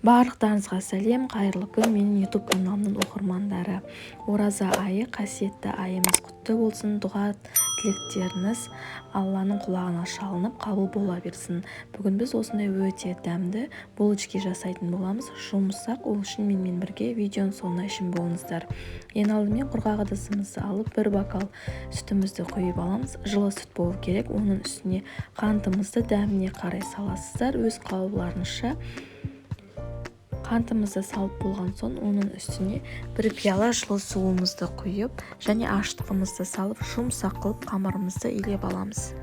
Барлықтарыңызға сәлем, қайырлы күн. Менің YouTube каналымның оқырмандары. Ораза айы қасиетті айымыз құтты болсын. Дұға тілектеріңіз Алланың құлағына шалынып қабыл бола берсін. Бүгін біз осындай өте дәмді булочки жасайтын боламыз. Жұмсақ, ол үшін менімен бірге видеоның соңына шейін болыңыздар. Ең алдымен құрғақ ыдысымызды алып, бір бокал сүтімізді құйып аламыз. Жылы сүт болу керек. Оның үстіне қантымызды дәміне қарай саласыздар. Өз қалауларыңызша. Қантымызды салып болған соң, оның үстіне бір пиала жылы суымызды құйып, және аштығымызды салып, жұмсақ қылып қамырымызды илеп аламыз.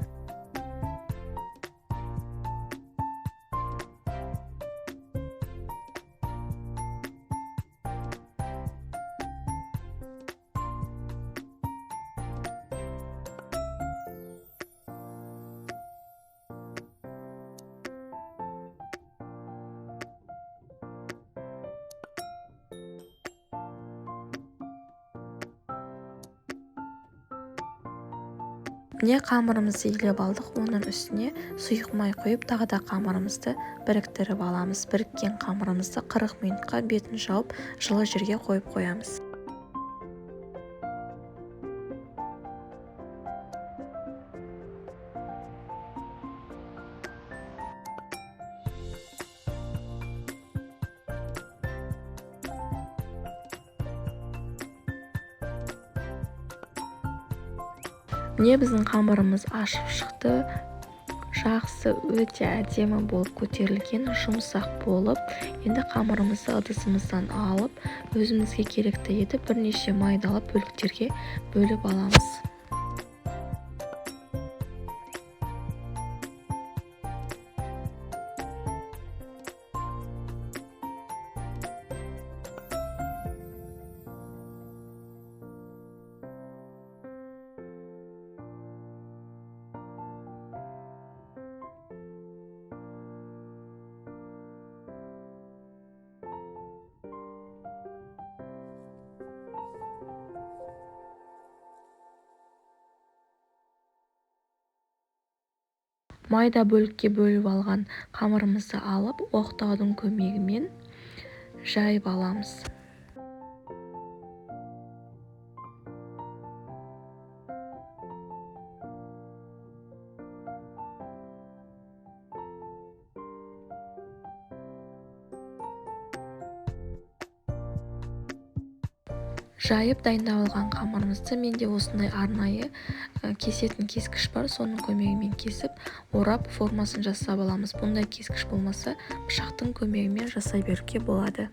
Міне қамырымызды илеп алдық, оның үстіне сұйық май құйып, тағы да қамырымызды біріктіріп аламыз. Біріккен қамырымызды 40 минутқа бетін жауып, жылы жерге қойып қоямыз. Міне біздің қамырымыз ашып шықты. Жақсы, өте әдемі болып көтерілген, жұмсақ болып. Енді қамырымызды ыдысымыздан алып, өзімізге керекті етіп бірнеше майдалап бөліктерге бөліп аламыз. Майда бөлікке бөліп алған қамырымызды алып, оқтаудың көмегімен жайып аламыз. Жайып дайындап алған қамырымызды менде осындай арнайы кесетін кескіш бар, соның көмегімен кесіп, орап формасын жасап аламыз. Бұндай кескіш болмаса, пышақтың көмегімен жасай беруге болады.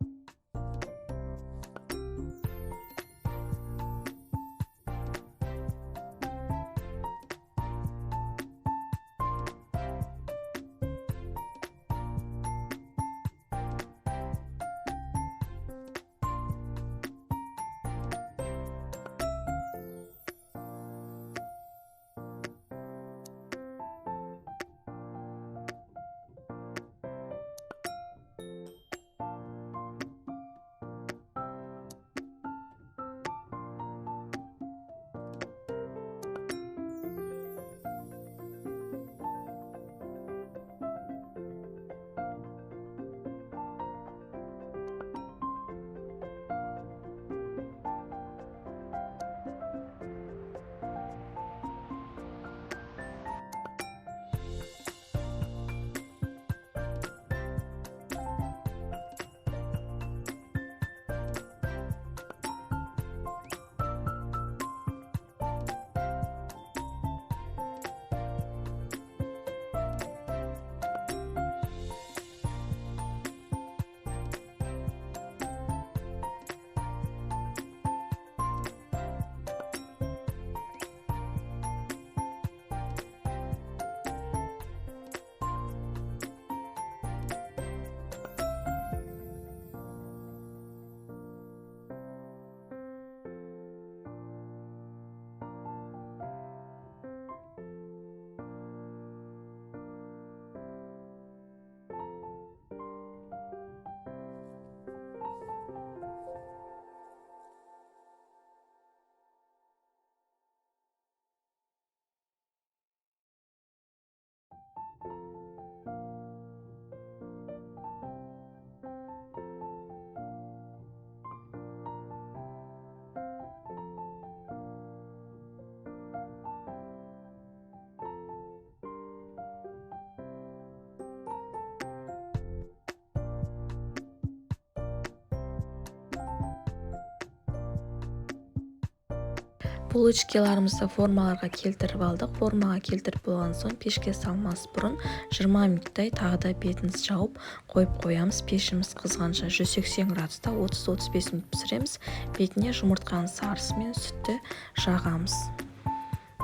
булочкаларымызды формаларға келтіріп алдық. Формаға келтіріп болған соң пешке салмас бұрын 20 минуттай тағы да бетін жауып қойып қоямыз. Пешіміз қызғанша 180 градуста 30-35 минут пісіреміз. Бетіне жұмыртқаның сарысы мен сүтті жағамыз.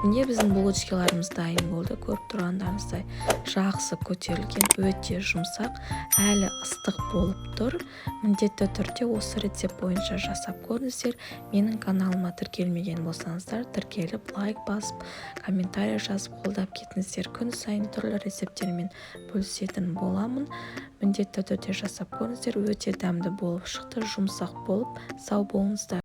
Міне біздің булочкаларымыз дайын болды. Көріп тұрғандарыңыздай жақсы көтерілген, өте жұмсақ, әлі ыстық болып тұр. Міндетті түрде осы рецепт бойынша жасап көріңіздер. Менің каналыма тіркелмеген болсаңыздар, тіркеліп, лайк басып, комментарий жазып қолдап кетіңіздер. Күн сайын түрлі рецептермен бөлісетін боламын. Міндетті түрде жасап көріңіздер. Өте дәмді болып шықты, жұмсақ болып. Сау болыңыздар.